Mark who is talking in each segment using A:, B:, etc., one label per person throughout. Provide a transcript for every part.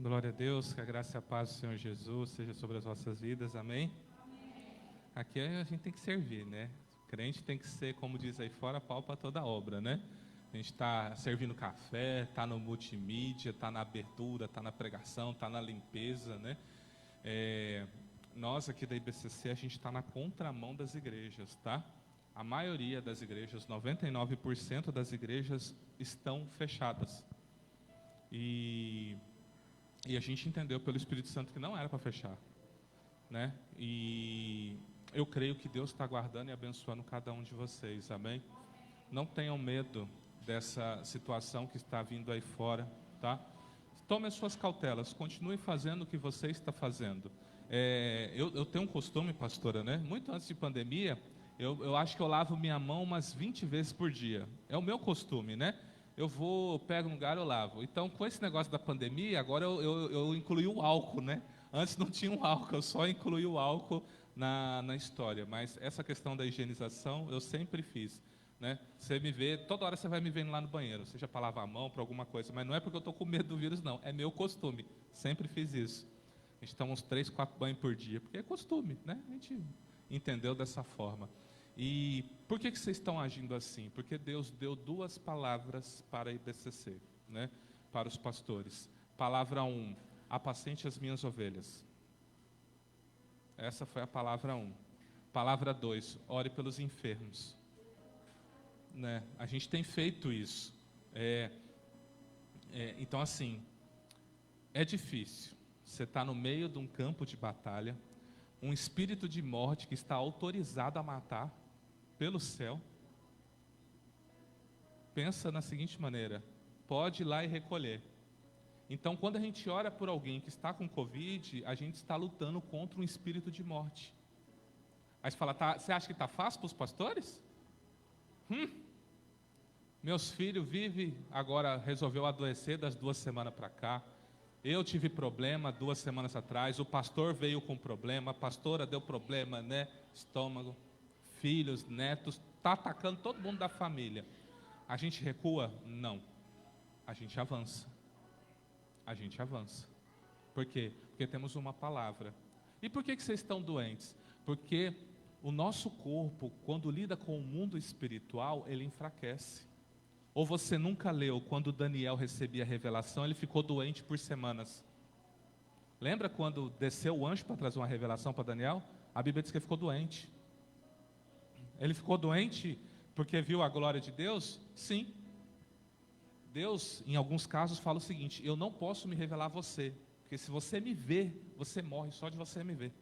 A: Glória a Deus, que a graça e a paz do Senhor Jesus seja sobre as vossas vidas, amém? Aqui a gente tem que servir, né? O crente tem que ser, como diz aí fora, pau para toda obra, né? A gente está servindo café, está no multimídia, está na abertura, está na pregação, está na limpeza, né? Nós aqui da IBCC, a gente está na contramão das igrejas, tá? A maioria das igrejas, 99% das igrejas estão fechadas. E a gente entendeu pelo Espírito Santo que não era para fechar, né? E eu creio que Deus está guardando e abençoando cada um de vocês, amém? Não tenham medo dessa situação que está vindo aí fora, tá? Tome as suas cautelas, continue fazendo o que você está fazendo. Eu tenho um costume, pastora, né? Muito antes de pandemia, eu acho que eu lavo minha mão umas 20 vezes por dia. É o meu costume, né? Pego um lugar, eu lavo. Então, com esse negócio da pandemia, agora eu incluí o álcool, né? Antes não tinha um álcool, eu só incluí o álcool na história. Mas essa questão da higienização, eu sempre fiz, né? Você me vê, toda hora você vai me vendo lá no banheiro, seja para lavar a mão, para alguma coisa. Mas não é porque eu estou com medo do vírus, não. É meu costume. Sempre fiz isso. A gente toma uns 3, 4 banhos por dia, porque é costume, né? A gente entendeu dessa forma. E por que vocês estão agindo assim? Porque Deus deu 2 palavras para a IBCC, né? Para os pastores. Palavra 1, apacente as minhas ovelhas. Essa foi a palavra 1. Palavra 2, ore pelos enfermos. Né? A gente tem feito isso. Então, assim, é difícil. Você está no meio de um campo de batalha, um espírito de morte que está autorizado a matar pelo céu. Pensa na seguinte maneira: pode ir lá e recolher. Então, quando a gente ora por alguém que está com Covid, a gente está lutando contra um espírito de morte. Aí você fala, você acha que está fácil para os pastores? Meus filhos agora resolveu adoecer das 2 semanas para cá. Eu tive problema 2 semanas atrás, o pastor veio com problema, a pastora deu problema, né? Estômago, filhos, netos, está atacando todo mundo da família. A gente recua? Não. A gente avança. A gente avança. Por quê? Porque temos uma palavra. E por que vocês estão doentes? Porque o nosso corpo, quando lida com o mundo espiritual, ele enfraquece. Ou você nunca leu, quando Daniel recebia a revelação, ele ficou doente por semanas. Lembra quando desceu o anjo para trazer uma revelação para Daniel? A Bíblia diz que ele ficou doente. Ele ficou doente porque viu a glória de Deus? Sim. Deus, em alguns casos, fala o seguinte: eu não posso me revelar a você, porque se você me ver, você morre só de você me ver.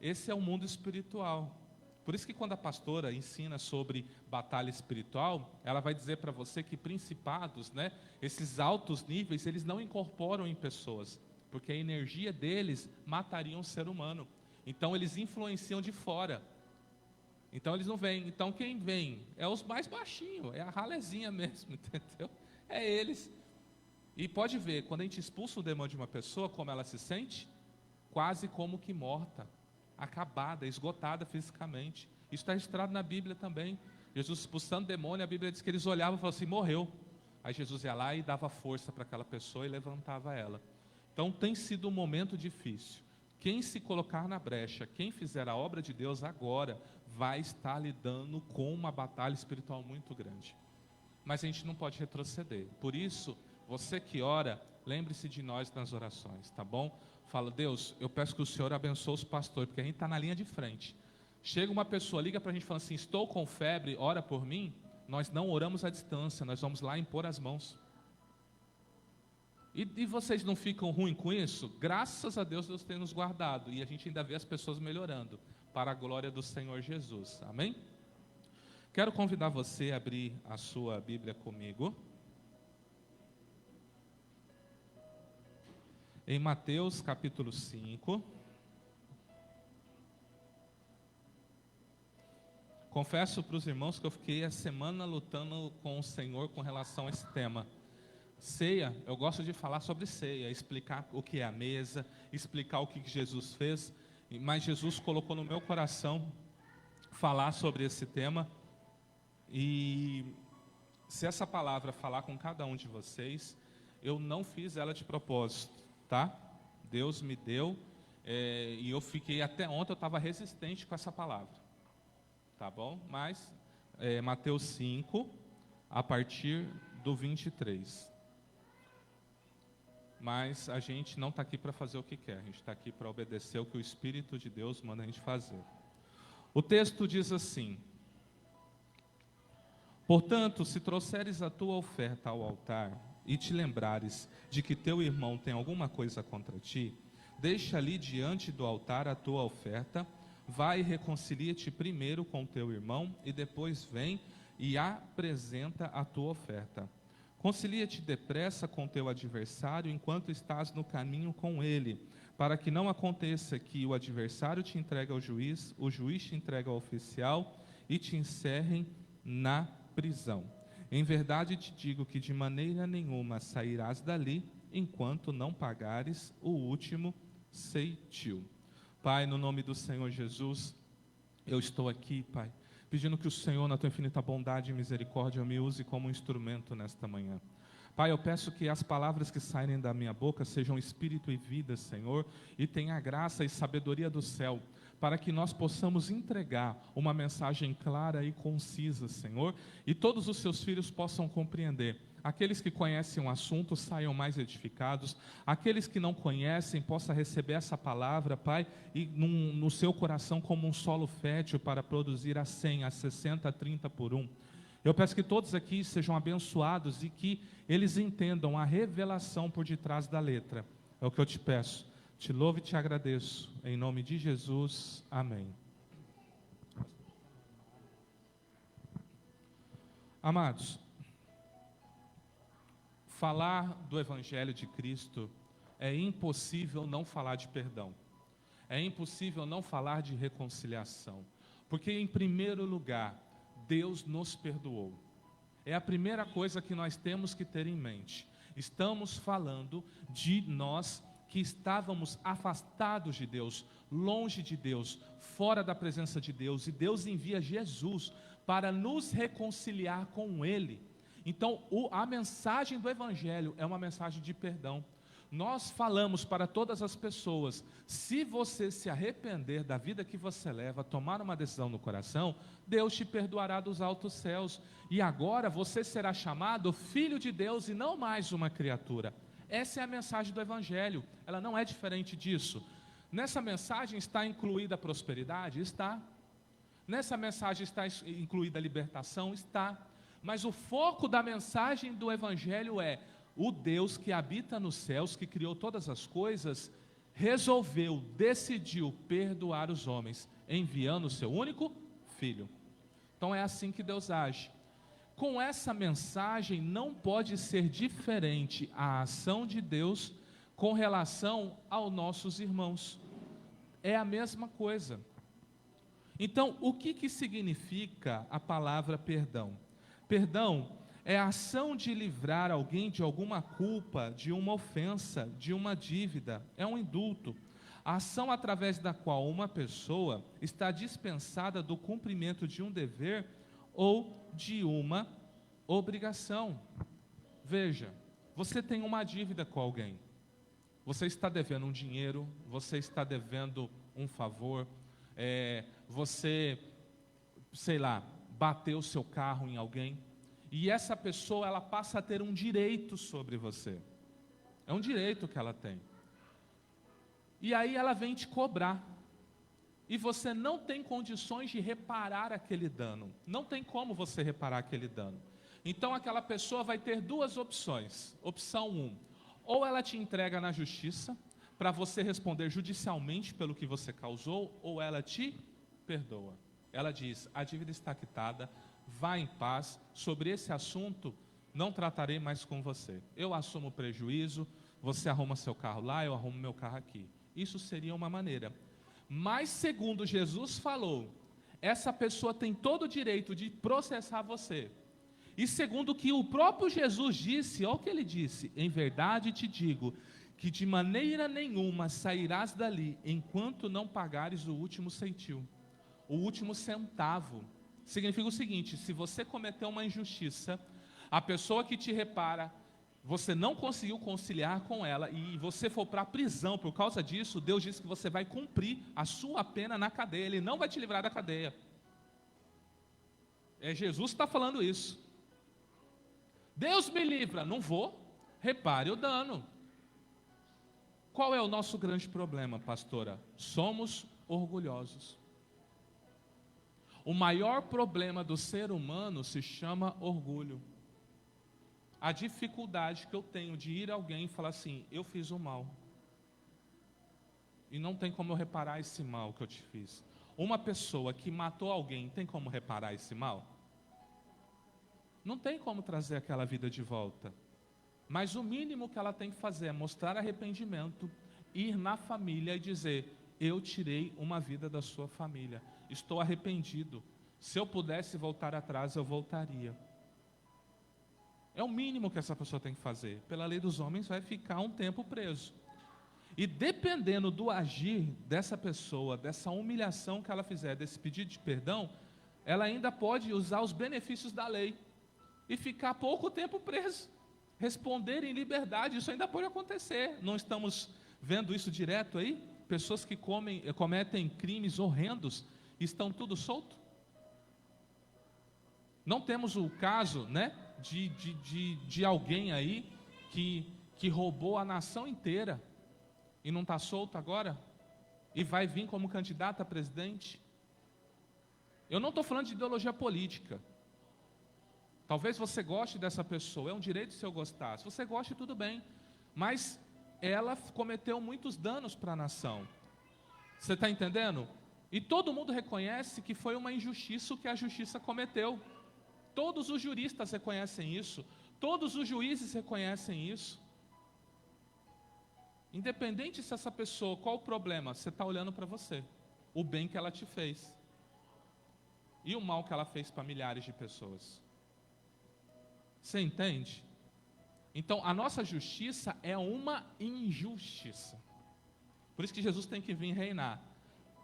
A: Esse é o mundo espiritual. Por isso que quando a pastora ensina sobre batalha espiritual, ela vai dizer para você que principados, né, esses altos níveis, eles não incorporam em pessoas, porque a energia deles mataria um ser humano. Então eles influenciam de fora. Então eles não vêm. Então quem vem é os mais baixinhos, é a ralezinha mesmo, entendeu? É eles. E pode ver, quando a gente expulsa o demônio de uma pessoa, como ela se sente? Quase como que morta, acabada, esgotada fisicamente. Isso está registrado na Bíblia também. Jesus expulsando demônio, a Bíblia diz que eles olhavam e falavam assim: morreu. Aí Jesus ia lá e dava força para aquela pessoa e levantava ela. Então tem sido um momento difícil. Quem se colocar na brecha, quem fizer a obra de Deus agora, vai estar lidando com uma batalha espiritual muito grande. Mas a gente não pode retroceder. Por isso, você que ora, lembre-se de nós nas orações, tá bom? Fala: Deus, eu peço que o Senhor abençoe os pastores, porque a gente está na linha de frente. Chega uma pessoa, liga para a gente falando assim: estou com febre, ora por mim. Nós não oramos à distância, nós vamos lá impor as mãos. E vocês não ficam ruins com isso? Graças a Deus, Deus tem nos guardado. E a gente ainda vê as pessoas melhorando, para a glória do Senhor Jesus. Amém? Quero convidar você a abrir a sua Bíblia comigo. Em Mateus capítulo 5. Confesso para os irmãos que eu fiquei a semana lutando com o Senhor com relação a esse tema. Ceia, eu gosto de falar sobre ceia, explicar o que é a mesa, explicar o que Jesus fez, mas Jesus colocou no meu coração falar sobre esse tema. E se essa palavra falar com cada um de vocês, eu não fiz ela de propósito, tá? Deus me deu, e eu fiquei até ontem, eu estava resistente com essa palavra, tá bom? Mas, Mateus 5, a partir do 23. Mas a gente não está aqui para fazer o que quer, a gente está aqui para obedecer o que o Espírito de Deus manda a gente fazer. O texto diz assim: portanto, se trouxeres a tua oferta ao altar e te lembrares de que teu irmão tem alguma coisa contra ti, deixa ali diante do altar a tua oferta, vai e reconcilia-te primeiro com teu irmão e depois vem e apresenta a tua oferta. Concilia-te depressa com teu adversário enquanto estás no caminho com ele, para que não aconteça que o adversário te entregue ao juiz, o juiz te entregue ao oficial e te encerrem na prisão. Em verdade te digo que de maneira nenhuma sairás dali, enquanto não pagares o último ceitil. Pai, no nome do Senhor Jesus, eu estou aqui, Pai, pedindo que o Senhor, na tua infinita bondade e misericórdia, me use como instrumento nesta manhã. Pai, eu peço que as palavras que saírem da minha boca sejam espírito e vida, Senhor, e tenha graça e sabedoria do céu, para que nós possamos entregar uma mensagem clara e concisa, Senhor, e todos os seus filhos possam compreender. Aqueles que conhecem o assunto saiam mais edificados, aqueles que não conhecem possam receber essa palavra, Pai, e no seu coração como um solo fértil para produzir a 100, a 60, a 30 por 1. Eu peço que todos aqui sejam abençoados e que eles entendam a revelação por detrás da letra. É o que eu te peço. Te louvo e te agradeço. Em nome de Jesus. Amém. Amados, falar do Evangelho de Cristo é impossível não falar de perdão. É impossível não falar de reconciliação. Porque, em primeiro lugar, Deus nos perdoou. É a primeira coisa que nós temos que ter em mente. Estamos falando de nós que estávamos afastados de Deus, longe de Deus, fora da presença de Deus, e Deus envia Jesus para nos reconciliar com Ele. Então, a mensagem do Evangelho é uma mensagem de perdão. Nós falamos para todas as pessoas: se você se arrepender da vida que você leva, tomar uma decisão no coração, Deus te perdoará dos altos céus, e agora você será chamado filho de Deus e não mais uma criatura. Essa é a mensagem do Evangelho, ela não é diferente disso. Nessa mensagem está incluída a prosperidade? Está. Nessa mensagem está incluída a libertação? Está. Mas o foco da mensagem do Evangelho é: o Deus que habita nos céus, que criou todas as coisas, resolveu, decidiu perdoar os homens, enviando o seu único Filho. Então é assim que Deus age. Com essa mensagem não pode ser diferente a ação de Deus com relação aos nossos irmãos. É a mesma coisa. Então, o que significa a palavra perdão? Perdão é a ação de livrar alguém de alguma culpa, de uma ofensa, de uma dívida. É um indulto. A ação através da qual uma pessoa está dispensada do cumprimento de um dever ou de uma obrigação. Veja, você tem uma dívida com alguém. Você está devendo um dinheiro, você está devendo um favor, você, sei lá, bateu o seu carro em alguém, e essa pessoa, ela passa a ter um direito sobre você. É um direito que ela tem. E aí ela vem te cobrar. E você não tem condições de reparar aquele dano. Não tem como você reparar aquele dano. Então aquela pessoa vai ter duas opções. Opção 1, ou ela te entrega na justiça, para você responder judicialmente pelo que você causou, ou ela te perdoa. Ela diz: a dívida está quitada, vá em paz, sobre esse assunto não tratarei mais com você. Eu assumo o prejuízo, você arruma seu carro lá, eu arrumo meu carro aqui. Isso seria uma maneira. Mas, segundo Jesus falou, essa pessoa tem todo o direito de processar você. E segundo o que o próprio Jesus disse, olha o que ele disse: em verdade te digo, que de maneira nenhuma sairás dali, enquanto não pagares o último ceitil. O último centavo. Significa o seguinte: se você cometeu uma injustiça, a pessoa que te repara, você não conseguiu conciliar com ela e você for para a prisão por causa disso, Deus diz que você vai cumprir a sua pena na cadeia. Ele não vai te livrar da cadeia. É Jesus que está falando isso. Deus me livra, não vou. Repare o dano. Qual é o nosso grande problema, pastora? Somos orgulhosos. O maior problema do ser humano se chama orgulho. A dificuldade que eu tenho de ir a alguém e falar assim, eu fiz o mal. E não tem como eu reparar esse mal que eu te fiz. Uma pessoa que matou alguém, tem como reparar esse mal? Não tem como trazer aquela vida de volta. Mas o mínimo que ela tem que fazer é mostrar arrependimento, ir na família e dizer, eu tirei uma vida da sua família, estou arrependido. Se eu pudesse voltar atrás, eu voltaria. É o mínimo que essa pessoa tem que fazer. Pela lei dos homens, vai ficar um tempo preso. E dependendo do agir dessa pessoa, dessa humilhação que ela fizer, desse pedido de perdão, ela ainda pode usar os benefícios da lei e ficar pouco tempo preso. Responder em liberdade, isso ainda pode acontecer. Não estamos vendo isso direto aí? Pessoas que cometem crimes horrendos, estão tudo solto? Não temos o caso, né, de alguém aí que roubou a nação inteira e não está solto agora? E vai vir como candidato a presidente? Eu não estou falando de ideologia política. Talvez você goste dessa pessoa, é um direito seu gostar. Se você gosta, tudo bem. Mas ela cometeu muitos danos para a nação. Você está entendendo? E todo mundo reconhece que foi uma injustiça o que a justiça cometeu. Todos os juristas reconhecem isso. Todos os juízes reconhecem isso. Independente se essa pessoa, qual o problema? Você está olhando para você. O bem que ela te fez. E o mal que ela fez para milhares de pessoas. Você entende? Então, a nossa justiça é uma injustiça. Por isso que Jesus tem que vir reinar.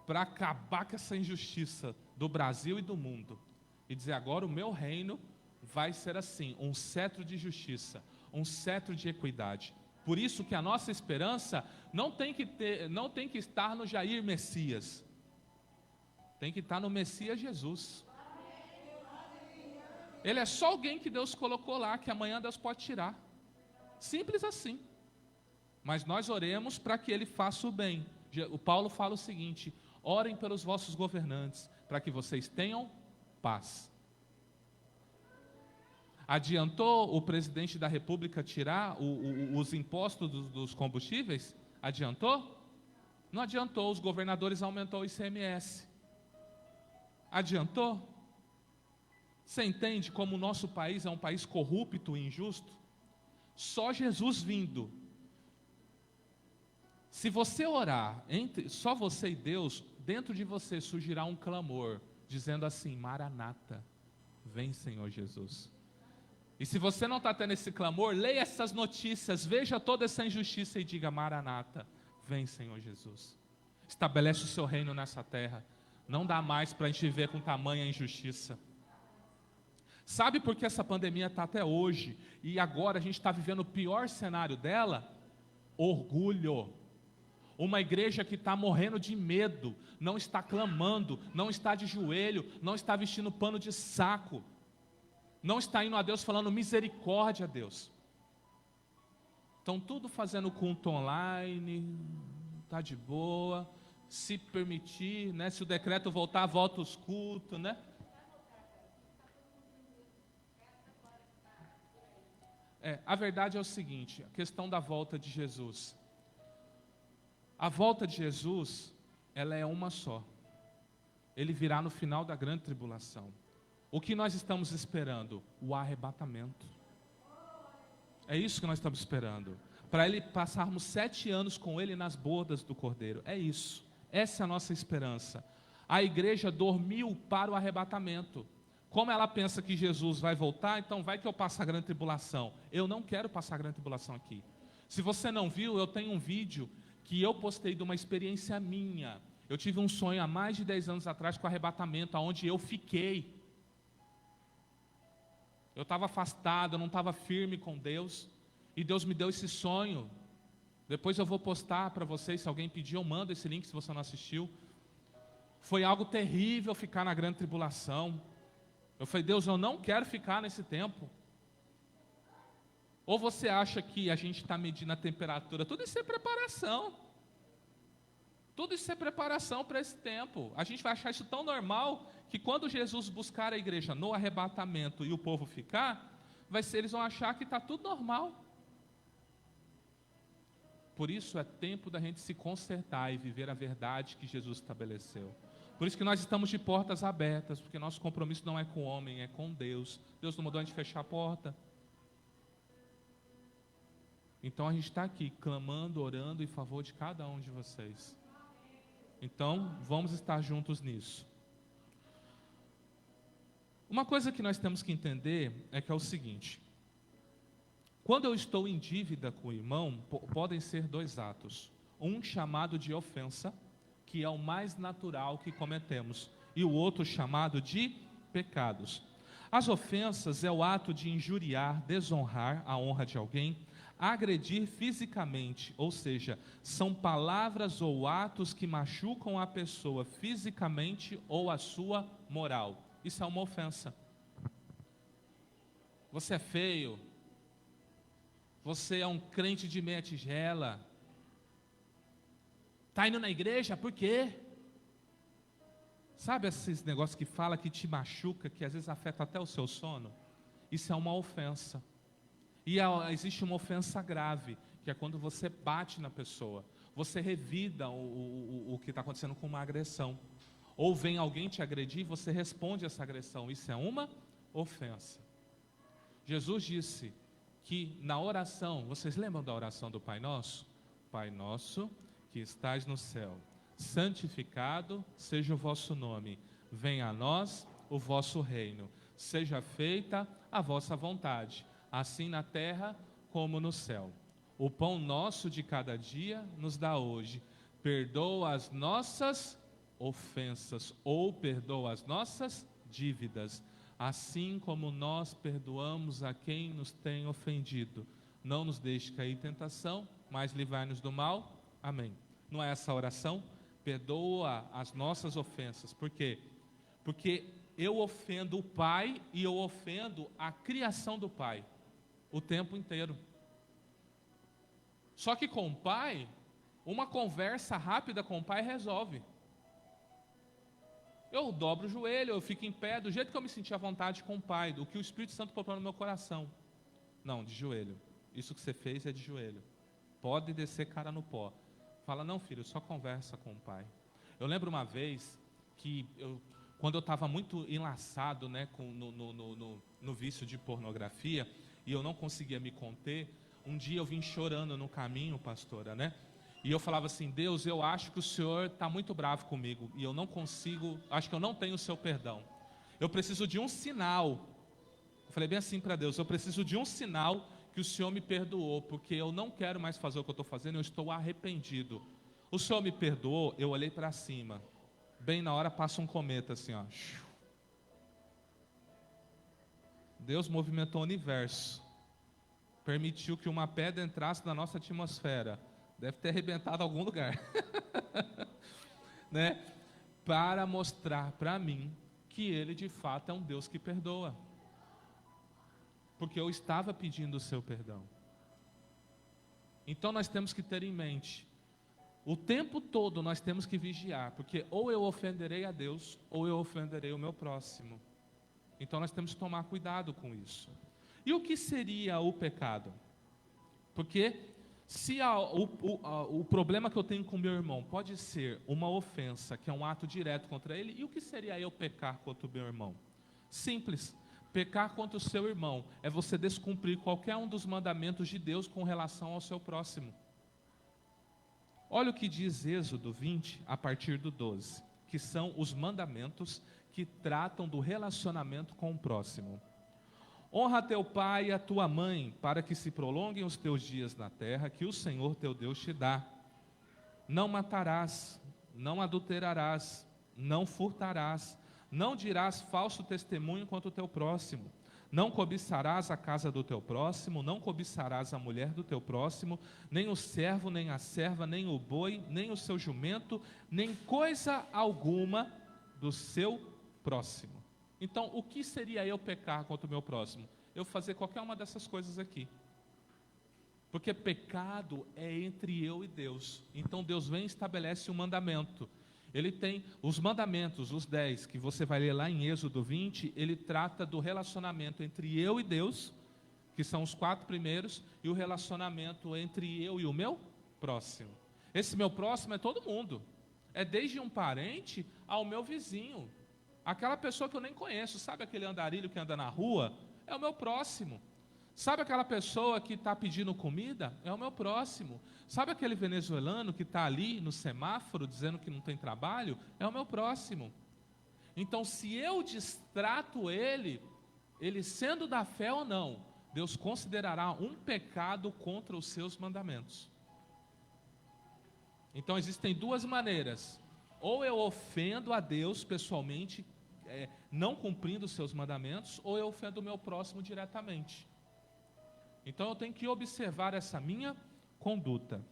A: Para acabar com essa injustiça do Brasil e do mundo. E dizer, agora o meu reino vai ser assim, um cetro de justiça, um cetro de equidade. Por isso que a nossa esperança não tem que estar no Jair Messias. Tem que estar no Messias Jesus. Ele é só alguém que Deus colocou lá, que amanhã Deus pode tirar. Simples assim. Mas nós oremos para que ele faça o bem. O Paulo fala o seguinte, orem pelos vossos governantes, para que vocês tenham paz. Adiantou o presidente da República tirar os impostos dos combustíveis? Adiantou? Não adiantou, os governadores aumentou o ICMS. Adiantou? Você entende como o nosso país é um país corrupto e injusto? Só Jesus vindo. Se você orar, só você e Deus, dentro de você surgirá um clamor, dizendo assim, Maranata, vem Senhor Jesus. E se você não está tendo esse clamor, leia essas notícias, veja toda essa injustiça e diga, Maranata, vem Senhor Jesus. Estabelece o seu reino nessa terra. Não dá mais para a gente viver com tamanha injustiça. Sabe por que essa pandemia está até hoje? E agora a gente está vivendo o pior cenário dela? Orgulho. Uma igreja que está morrendo de medo, não está clamando, não está de joelho, não está vestindo pano de saco, não está indo a Deus falando misericórdia a Deus. Estão tudo fazendo culto online, está de boa, se permitir, né? Se o decreto voltar, volta os cultos, né? A verdade é o seguinte, a questão da volta de Jesus. A volta de Jesus, ela é uma só. Ele virá no final da grande tribulação. O que nós estamos esperando? O arrebatamento. É isso que nós estamos esperando. Para ele passarmos 7 anos com ele nas bodas do Cordeiro. É isso. Essa é a nossa esperança. A igreja dormiu para o arrebatamento. Como ela pensa que Jesus vai voltar, então vai que eu passo a grande tribulação. Eu não quero passar a grande tribulação aqui. Se você não viu, eu tenho um vídeo que eu postei de uma experiência minha. Eu tive um sonho há mais de 10 anos atrás com o arrebatamento, onde eu fiquei. Eu estava afastado, eu não estava firme com Deus. E Deus me deu esse sonho. Depois eu vou postar para vocês, se alguém pedir, eu mando esse link se você não assistiu. Foi algo terrível ficar na grande tribulação. Eu falei, Deus, eu não quero ficar nesse tempo. Ou você acha que a gente está medindo a temperatura? Tudo isso é preparação. Tudo isso é preparação para esse tempo. A gente vai achar isso tão normal que quando Jesus buscar a igreja no arrebatamento e o povo ficar, eles vão achar que está tudo normal. Por isso é tempo da gente se consertar e viver a verdade que Jesus estabeleceu. Por isso que nós estamos de portas abertas, porque nosso compromisso não é com o homem, é com Deus. Deus não mandou a gente fechar a porta. Então a gente está aqui clamando, orando em favor de cada um de vocês. Então vamos estar juntos nisso. Uma coisa que nós temos que entender é que é o seguinte: quando eu estou em dívida com o irmão, podem ser dois atos. Um chamado de ofensa, que é o mais natural que cometemos, e o outro chamado de pecados. As ofensas é o ato de injuriar, desonrar a honra de alguém, agredir fisicamente, ou seja, são palavras ou atos que machucam a pessoa fisicamente ou a sua moral. Isso é uma ofensa. Você é feio, você é um crente de meia tigela, está indo na igreja, por quê? Sabe esses negócios que fala que te machuca, que às vezes afeta até o seu sono? Isso é uma ofensa. E existe uma ofensa grave, que é quando você bate na pessoa, você revida o que está acontecendo com uma agressão. Ou vem alguém te agredir, você responde essa agressão. Isso é uma ofensa. Jesus disse que na oração, vocês lembram da oração do Pai Nosso? Pai Nosso que estás no céu, santificado seja o vosso nome, venha a nós o vosso reino, seja feita a vossa vontade, assim na terra como no céu. O pão nosso de cada dia nos dá hoje, perdoa as nossas ofensas, ou perdoa as nossas dívidas, assim como nós perdoamos a quem nos tem ofendido. Não nos deixe cair em tentação, mas livrai-nos do mal. Amém. Não é essa a oração? Perdoa as nossas ofensas. Por quê? Porque eu ofendo o Pai e eu ofendo a criação do Pai o tempo inteiro. Só que com o Pai, uma conversa rápida com o Pai resolve. Eu dobro o joelho, eu fico em pé, do jeito que eu me senti à vontade com o Pai, do que o Espírito Santo colocou no meu coração. Não, de joelho. Isso que você fez é de joelho. Pode descer cara no pó. Fala, não filho, só conversa com o Pai. Eu lembro uma vez que, quando eu estava muito enlaçado, né, no vício de pornografia, e eu não conseguia me conter, um dia eu vim chorando no caminho, pastora, né? E eu falava assim, Deus, eu acho que o Senhor está muito bravo comigo, e eu não consigo, acho que eu não tenho o seu perdão. Eu preciso de um sinal. Eu falei bem assim para Deus, eu preciso de um sinal que o Senhor me perdoou, porque eu não quero mais fazer o que eu estou fazendo, eu estou arrependido. O Senhor me perdoou, eu olhei para cima, bem na hora passa um cometa assim, ó. Deus movimentou o universo, permitiu que uma pedra entrasse na nossa atmosfera, deve ter arrebentado algum lugar, né? Para mostrar para mim que Ele de fato é um Deus que perdoa. Porque eu estava pedindo o seu perdão. Então nós temos que ter em mente, o tempo todo nós temos que vigiar, porque ou eu ofenderei a Deus, ou eu ofenderei o meu próximo. Então nós temos que tomar cuidado com isso. E o que seria o pecado? Porque se o problema que eu tenho com o meu irmão pode ser uma ofensa, que é um ato direto contra ele, e o que seria eu pecar contra o meu irmão? Simples. Pecar contra o seu irmão é você descumprir qualquer um dos mandamentos de Deus com relação ao seu próximo. Olha o que diz Êxodo 20, a partir do 12, que são os mandamentos que tratam do relacionamento com o próximo. Honra teu pai e a tua mãe, para que se prolonguem os teus dias na terra, que o Senhor teu Deus te dá. Não matarás, não adulterarás, não furtarás, não dirás falso testemunho contra o teu próximo, Não cobiçarás a casa do teu próximo, não cobiçarás a mulher do teu próximo, nem o servo, nem a serva, nem o boi, nem o seu jumento, nem coisa alguma do seu próximo. Então, o que seria eu pecar contra o meu próximo? Eu fazer qualquer uma dessas coisas aqui. Porque pecado é entre eu e Deus. Então Deus vem e estabelece um mandamento. Ele tem os mandamentos, os 10, que você vai ler lá em Êxodo 20, ele trata do relacionamento entre eu e Deus, que são os 4 primeiros, e o relacionamento entre eu e o meu próximo. Esse meu próximo é todo mundo. É desde um parente ao meu vizinho. Aquela pessoa que eu nem conheço, sabe aquele andarilho que anda na rua? É o meu próximo. Sabe aquela pessoa que está pedindo comida? É o meu próximo. Sabe aquele venezuelano que está ali no semáforo dizendo que não tem trabalho? É o meu próximo. Então, se eu distrato ele sendo da fé ou não, Deus considerará um pecado contra os seus mandamentos. Então, existem 2 maneiras. Ou eu ofendo a Deus pessoalmente, não cumprindo os seus mandamentos, ou eu ofendo o meu próximo diretamente. Então eu tenho que observar essa minha conduta.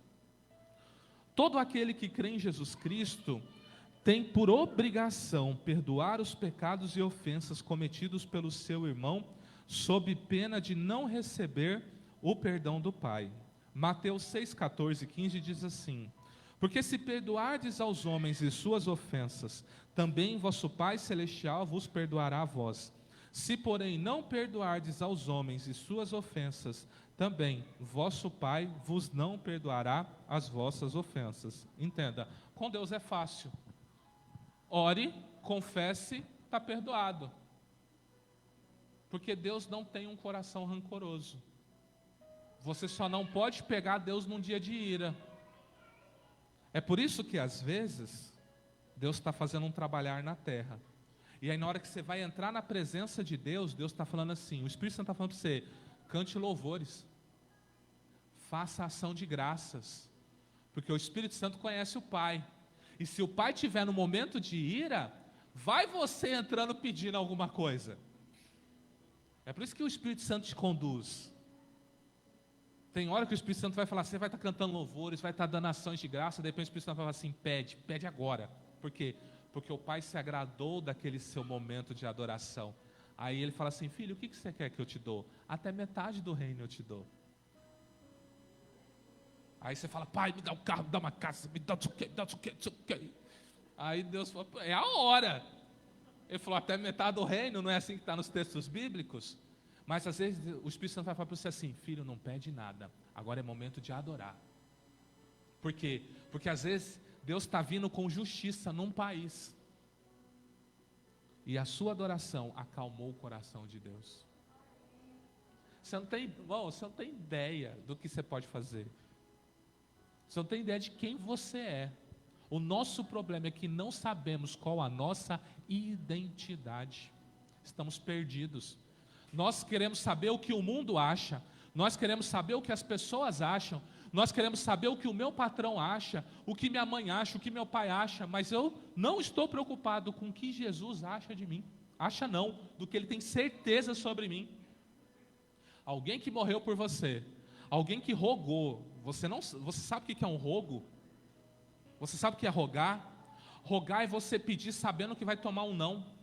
A: Todo aquele que crê em Jesus Cristo tem por obrigação perdoar os pecados e ofensas cometidos pelo seu irmão, sob pena de não receber o perdão do Pai. Mateus 6, 14 e 15 diz assim: porque se perdoardes aos homens e suas ofensas, também vosso Pai Celestial vos perdoará a vós. Se, porém, não perdoardes aos homens e suas ofensas, também vosso Pai vos não perdoará as vossas ofensas. Entenda, com Deus é fácil. Ore, confesse, está perdoado. Porque Deus não tem um coração rancoroso. Você só não pode pegar Deus num dia de ira. É por isso que, às vezes, Deus está fazendo um trabalhar na terra. E aí na hora que você vai entrar na presença de Deus, Deus está falando assim, o Espírito Santo está falando para você, cante louvores, faça ação de graças, porque o Espírito Santo conhece o Pai, e se o Pai estiver no momento de ira, vai você entrando pedindo alguma coisa. É por isso que o Espírito Santo te conduz. Tem hora que o Espírito Santo vai falar, você vai estar cantando louvores, vai estar dando ações de graça, de repente o Espírito Santo vai falar assim, pede agora. Por quê? Porque o Pai se agradou daquele seu momento de adoração. Aí ele fala assim, filho, o que você quer que eu te dou? Até metade do reino eu te dou. Aí você fala, Pai, me dá um carro, me dá uma casa, me dá o quê, me dá o quê, não sei o quê. Aí Deus falou, é a hora. Ele falou, até metade do reino, não é assim que está nos textos bíblicos? Mas às vezes o Espírito Santo vai falar para você assim, filho, não pede nada, agora é momento de adorar. Por quê? Porque às vezes Deus está vindo com justiça num país. E a sua adoração acalmou o coração de Deus. Você não tem ideia do que você pode fazer. Você não tem ideia de quem você é. O nosso problema é que não sabemos qual a nossa identidade. Estamos perdidos. Nós queremos saber o que o mundo acha. Nós queremos saber o que as pessoas acham. Nós queremos saber o que o meu patrão acha, o que minha mãe acha, o que meu pai acha, mas eu não estou preocupado com o que Jesus acha de mim. Acha não, do que ele tem certeza sobre mim. Alguém que morreu por você, alguém que rogou, você sabe o que é um rogo? Você sabe o que é rogar? Rogar é você pedir sabendo que vai tomar um não.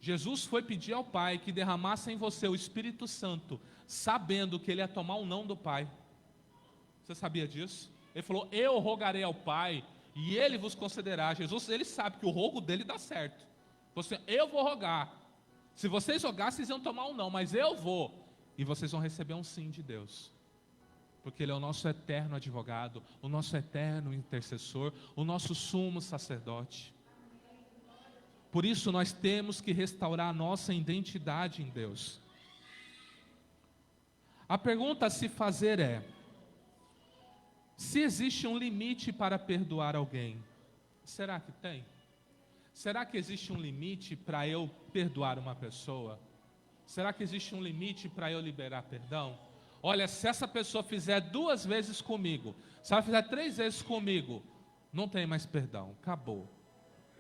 A: Jesus foi pedir ao Pai que derramasse em você o Espírito Santo, sabendo que ele ia tomar um não do Pai. Você sabia disso? Ele falou, eu rogarei ao Pai, e ele vos concederá. Jesus, ele sabe que o rogo dele dá certo. Você, eu vou rogar. Se vocês rogar, vocês iam tomar um não, mas eu vou. E vocês vão receber um sim de Deus. Porque ele é o nosso eterno advogado, o nosso eterno intercessor, o nosso sumo sacerdote. Por isso nós temos que restaurar a nossa identidade em Deus. A pergunta a se fazer é: se existe um limite para perdoar alguém, será que tem? Será que existe um limite para eu perdoar uma pessoa? Será que existe um limite para eu liberar perdão? Olha, se essa pessoa fizer 2 vezes comigo, se ela fizer 3 vezes comigo, não tem mais perdão, acabou.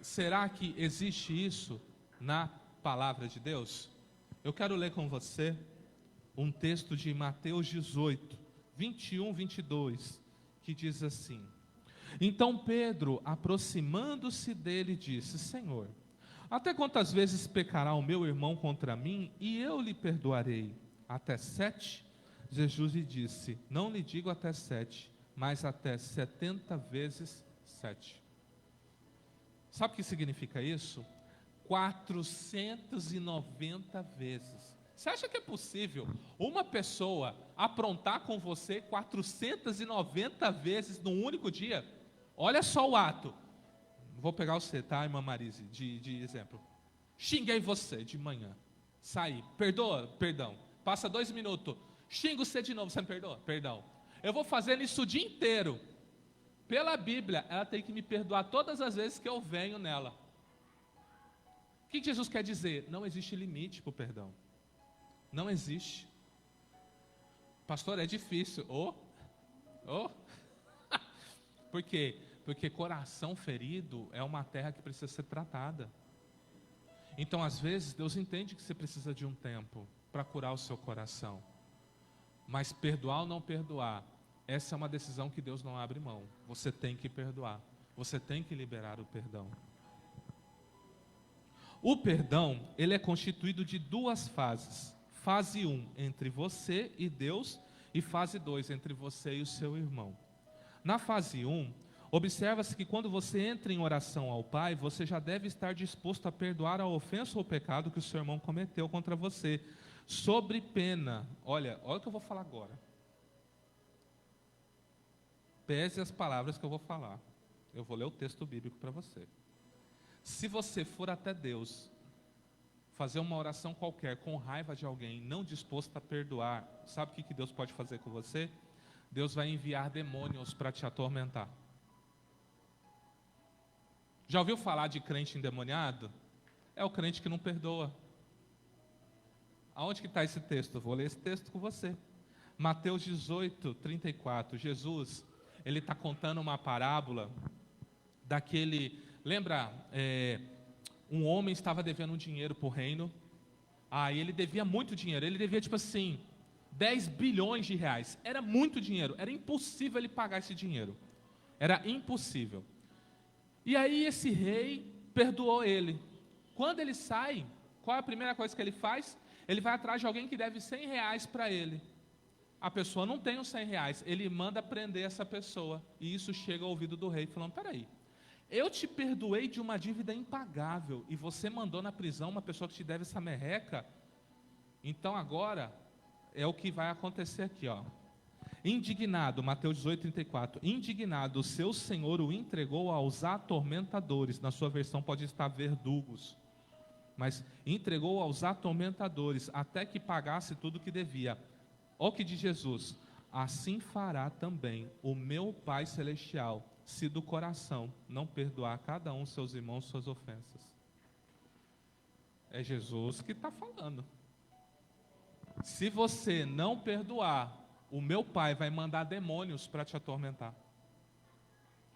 A: Será que existe isso na palavra de Deus? Eu quero ler com você um texto de Mateus 18, 21, 22, que diz assim: Então Pedro, aproximando-se dele, disse: Senhor, até quantas vezes pecará o meu irmão contra mim e eu lhe perdoarei? Até 7? Jesus lhe disse: Não lhe digo até 7, mas até 70 vezes 7. Sabe o que significa isso? 490 vezes. Você acha que é possível uma pessoa aprontar com você 490 vezes num único dia? Olha só o ato. Vou pegar você, tá, irmã Marise, de exemplo. Xinguei você de manhã. Saí. Perdoa? Perdão. Passa 2 minutos. Xingo você de novo. Você me perdoa? Perdão. Eu vou fazendo isso o dia inteiro. Pela Bíblia, ela tem que me perdoar todas as vezes que eu venho nela. O que Jesus quer dizer? Não existe limite para o perdão. Não existe. Pastor, é difícil. Por quê? Porque coração ferido é uma terra que precisa ser tratada. Então, às vezes, Deus entende que você precisa de um tempo para curar o seu coração. Mas perdoar ou não perdoar, essa é uma decisão que Deus não abre mão. Você tem que perdoar. Você tem que liberar o perdão. O perdão, ele é constituído de 2 fases. Fase 1, entre você e Deus, e fase 2, entre você e o seu irmão. Na fase 1, observa-se que quando você entra em oração ao Pai, você já deve estar disposto a perdoar a ofensa ou o pecado que o seu irmão cometeu contra você, sobre pena. Olha o que eu vou falar agora. Pese as palavras que eu vou falar. Eu vou ler o texto bíblico para você. Se você for até Deus, fazer uma oração qualquer com raiva de alguém, não disposto a perdoar, sabe o que Deus pode fazer com você? Deus vai enviar demônios para te atormentar. Já ouviu falar de crente endemoniado? É o crente que não perdoa. Aonde que está esse texto? Eu vou ler esse texto com você. Mateus 18, 34. Jesus, ele está contando uma parábola daquele... Lembra, um homem estava devendo um dinheiro para o reino. E ele devia muito dinheiro. Ele devia, tipo assim, 10 bilhões de reais. Era muito dinheiro. Era impossível ele pagar esse dinheiro. Era impossível. E aí esse rei perdoou ele. Quando ele sai, qual é a primeira coisa que ele faz? Ele vai atrás de alguém que deve 100 reais para ele. A pessoa não tem os 100 reais. Ele manda prender essa pessoa. E isso chega ao ouvido do rei, falando: peraí, eu te perdoei de uma dívida impagável e você mandou na prisão uma pessoa que te deve essa merreca? Então agora é o que vai acontecer aqui, ó. Indignado, Mateus 18, 34. Indignado, o seu senhor o entregou aos atormentadores. Na sua versão pode estar verdugos. Mas entregou aos atormentadores até que pagasse tudo o que devia. Olha o que diz Jesus: assim fará também o meu Pai Celestial, se do coração não perdoar cada um seus irmãos suas ofensas. É Jesus que está falando. Se você não perdoar, o meu Pai vai mandar demônios para te atormentar.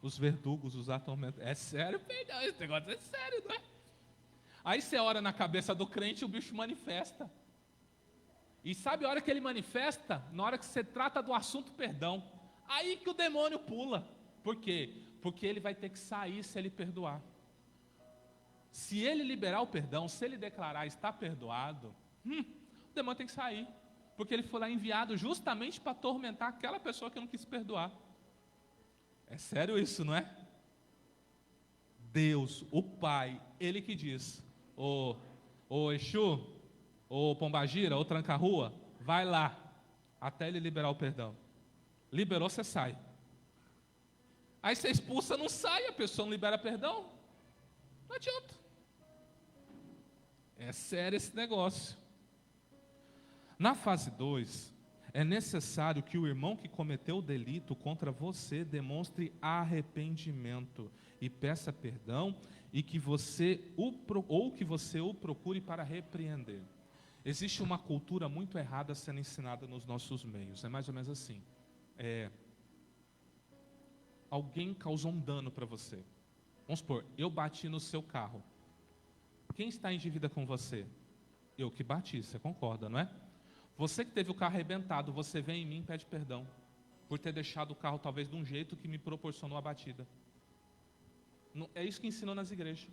A: Os verdugos, os atormentadores. É sério, perdão, esse negócio é sério, não é? Aí você ora na cabeça do crente e o bicho manifesta. E sabe a hora que ele manifesta? Na hora que você trata do assunto perdão. Aí que o demônio pula. Por quê? Porque ele vai ter que sair se ele perdoar. Se ele liberar o perdão, se ele declarar está perdoado, o demônio tem que sair. Porque ele foi lá enviado justamente para atormentar aquela pessoa que não quis perdoar. É sério isso, não é? Deus, o Pai, Ele que diz: ô Exu, ô Pombagira, ô Tranca-Rua, vai lá, até ele liberar o perdão. Liberou, você sai. Aí você expulsa, não sai, a pessoa não libera perdão. Não adianta. É sério esse negócio. Na fase 2, é necessário que o irmão que cometeu o delito contra você demonstre arrependimento e peça perdão, e que você o procure para repreender. Existe uma cultura muito errada sendo ensinada nos nossos meios. É mais ou menos assim. Alguém causou um dano para você. Vamos supor, eu bati no seu carro. Quem está em dívida com você? Eu que bati, você concorda, não é? Você que teve o carro arrebentado, você vem em mim e pede perdão por ter deixado o carro talvez de um jeito que me proporcionou a batida. É isso que ensinou nas igrejas.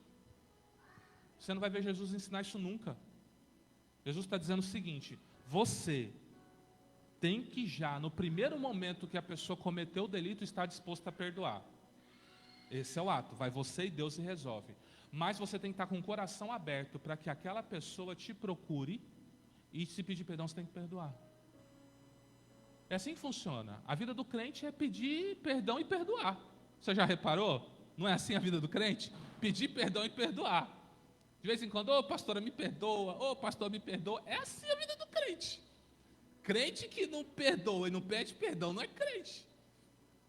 A: Você não vai ver Jesus ensinar isso nunca. Jesus está dizendo o seguinte: você tem que já, no primeiro momento que a pessoa cometeu o delito, estar disposto a perdoar. Esse é o ato, vai você e Deus e resolve. Mas você tem que estar com o coração aberto para que aquela pessoa te procure e se pedir perdão, você tem que perdoar. É assim que funciona. A vida do crente é pedir perdão e perdoar. Você já reparou? Não é assim a vida do crente? Pedir perdão e perdoar. De vez em quando, ô pastora, me perdoa, ô pastor, me perdoa. É assim a vida do crente. Crente que não perdoa e não pede perdão não é crente.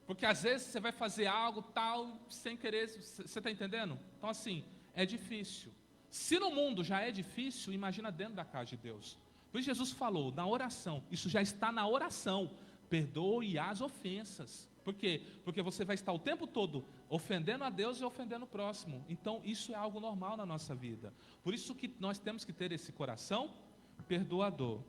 A: Porque às vezes você vai fazer algo tal, sem querer, você está entendendo? Então assim, é difícil. Se no mundo já é difícil, imagina dentro da casa de Deus. Por isso Jesus falou, na oração, isso já está na oração, perdoe as ofensas. Por quê? Porque você vai estar o tempo todo ofendendo a Deus e ofendendo o próximo. Então isso é algo normal na nossa vida. Por isso que nós temos que ter esse coração perdoador.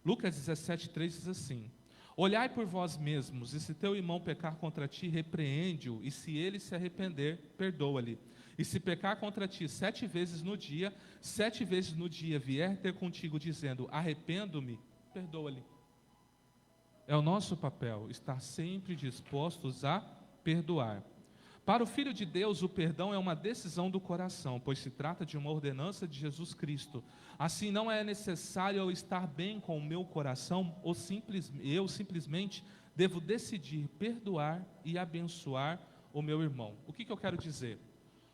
A: Lucas 17:3 diz assim: olhai por vós mesmos, e se teu irmão pecar contra ti, repreende-o, e se ele se arrepender, perdoa-lhe. E se pecar contra ti 7 vezes no dia, 7 vezes no dia vier ter contigo dizendo, arrependo-me, perdoa-lhe. É o nosso papel, estar sempre dispostos a perdoar. Para o Filho de Deus, o perdão é uma decisão do coração, pois se trata de uma ordenança de Jesus Cristo. Assim, não é necessário eu estar bem com o meu coração, ou eu simplesmente devo decidir perdoar e abençoar o meu irmão. O que eu quero dizer?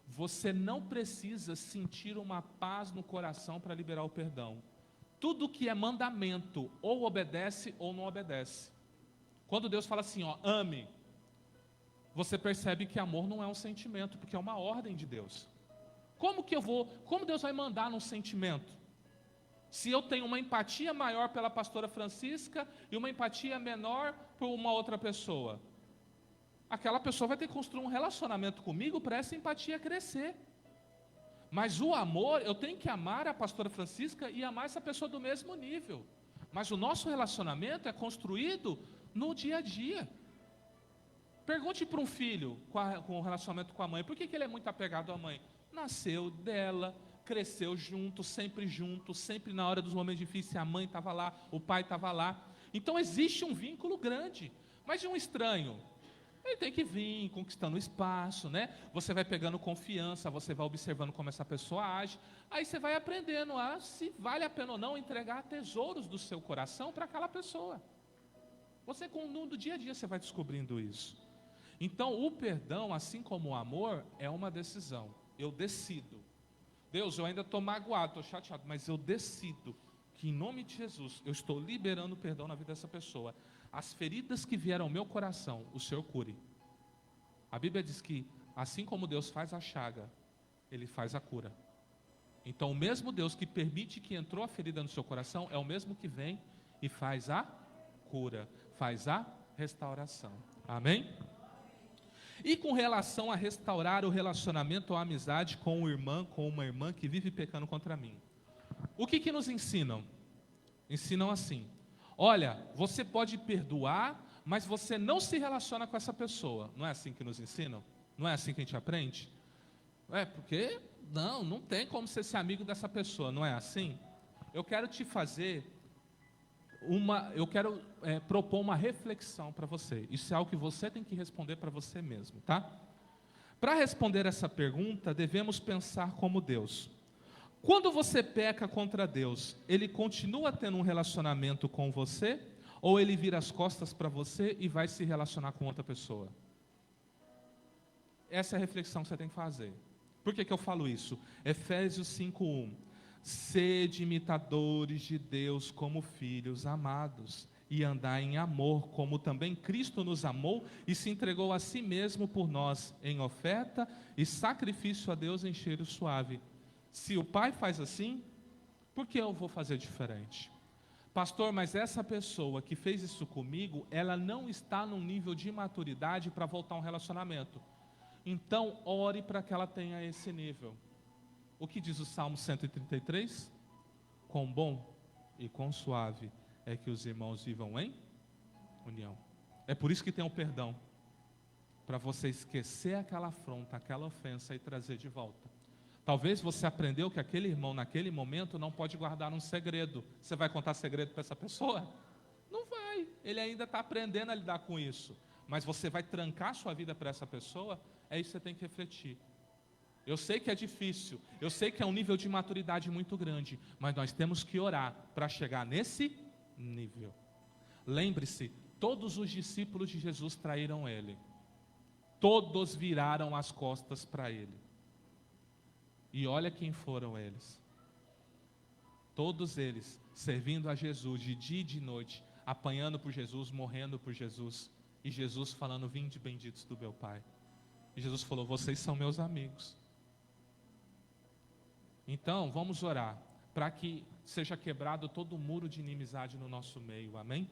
A: Você não precisa sentir uma paz no coração para liberar o perdão. Tudo que é mandamento, ou obedece ou não obedece. Quando Deus fala assim, ó, ame, você percebe que amor não é um sentimento, porque é uma ordem de Deus. Como Deus vai mandar num sentimento? Se eu tenho uma empatia maior pela pastora Francisca e uma empatia menor por uma outra pessoa, aquela pessoa vai ter que construir um relacionamento comigo para essa empatia crescer. Mas o amor, eu tenho que amar a pastora Francisca e amar essa pessoa do mesmo nível. Mas o nosso relacionamento é construído no dia a dia. Pergunte para um filho com o relacionamento com a mãe, por que ele é muito apegado à mãe? Nasceu dela, cresceu junto, sempre na hora dos momentos difíceis a mãe estava lá, o pai estava lá. Então existe um vínculo grande. Mas de um estranho, ele tem que vir conquistando o espaço, né? Você vai pegando confiança, você vai observando como essa pessoa age, aí você vai aprendendo se vale a pena ou não entregar tesouros do seu coração para aquela pessoa. Você, no dia a dia, você vai descobrindo isso. Então, o perdão, assim como o amor, é uma decisão. Eu decido. Deus, eu ainda estou magoado, estou chateado, mas eu decido que, em nome de Jesus, eu estou liberando perdão na vida dessa pessoa. As feridas que vieram ao meu coração, o Senhor cure. A Bíblia diz que, assim como Deus faz a chaga, Ele faz a cura. Então, o mesmo Deus que permite que entrou a ferida no seu coração, é o mesmo que vem e faz a cura, faz a restauração. Amém? E com relação a restaurar o relacionamento ou a amizade com uma irmã que vive pecando contra mim. O que nos ensinam? Ensinam assim: olha, você pode perdoar, mas você não se relaciona com essa pessoa. Não é assim que nos ensinam? Não é assim que a gente aprende? Porque não tem como você ser amigo dessa pessoa, não é assim? Eu quero te fazer propor uma reflexão para você. Isso é algo que você tem que responder para você mesmo, tá? Para responder essa pergunta, devemos pensar como Deus. Quando você peca contra Deus, Ele continua tendo um relacionamento com você? Ou Ele vira as costas para você e vai se relacionar com outra pessoa? Essa é a reflexão que você tem que fazer. Por que eu falo isso? Efésios 5:1. Sede imitadores de Deus como filhos amados, e andai em amor, como também Cristo nos amou e se entregou a si mesmo por nós, em oferta e sacrifício a Deus em cheiro suave. Se o Pai faz assim, por que eu vou fazer diferente? Pastor, mas essa pessoa que fez isso comigo, ela não está num nível de maturidade para voltar a um relacionamento. Então, ore para que ela tenha esse nível. O que diz o Salmo 133? quão bom e quão suave é que os irmãos vivam em união. É por isso que tem o perdão, para você esquecer aquela afronta, aquela ofensa e trazer de volta. Talvez você aprendeu que aquele irmão naquele momento não pode guardar um segredo. Você vai contar segredo para essa pessoa? Não vai, ele ainda está aprendendo a lidar com isso. Mas você vai trancar sua vida para essa pessoa? É isso que você tem que refletir. Eu sei que é difícil, eu sei que é um nível de maturidade muito grande, mas nós temos que orar para chegar nesse nível. Lembre-se, todos os discípulos de Jesus traíram ele. Todos viraram as costas para ele. E olha quem foram eles. Todos eles servindo a Jesus de dia e de noite, apanhando por Jesus, morrendo por Jesus. E Jesus falando: vinde benditos do meu Pai. E Jesus falou: vocês são meus amigos. Então, vamos orar para que seja quebrado todo o muro de inimizade no nosso meio, amém?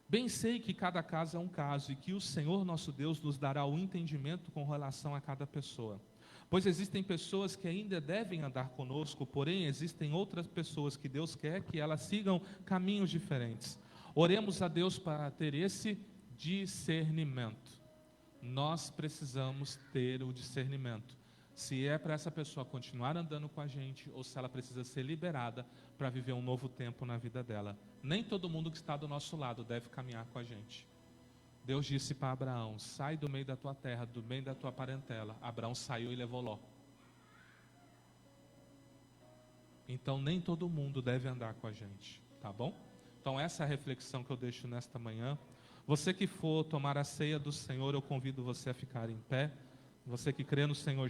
A: Bem sei que cada caso é um caso e que o Senhor nosso Deus nos dará o entendimento com relação a cada pessoa. Pois existem pessoas que ainda devem andar conosco, porém existem outras pessoas que Deus quer que elas sigam caminhos diferentes. Oremos a Deus para ter esse discernimento. Nós precisamos ter o discernimento. Se é para essa pessoa continuar andando com a gente, ou se ela precisa ser liberada para viver um novo tempo na vida dela. Nem todo mundo que está do nosso lado deve caminhar com a gente. Deus disse para Abraão: sai do meio da tua terra, do meio da tua parentela. Abraão saiu e levou Ló. Então nem todo mundo deve andar com a gente, tá bom? Então essa é a reflexão que eu deixo nesta manhã. Você que for tomar a ceia do Senhor, eu convido você a ficar em pé. Você que crê no Senhor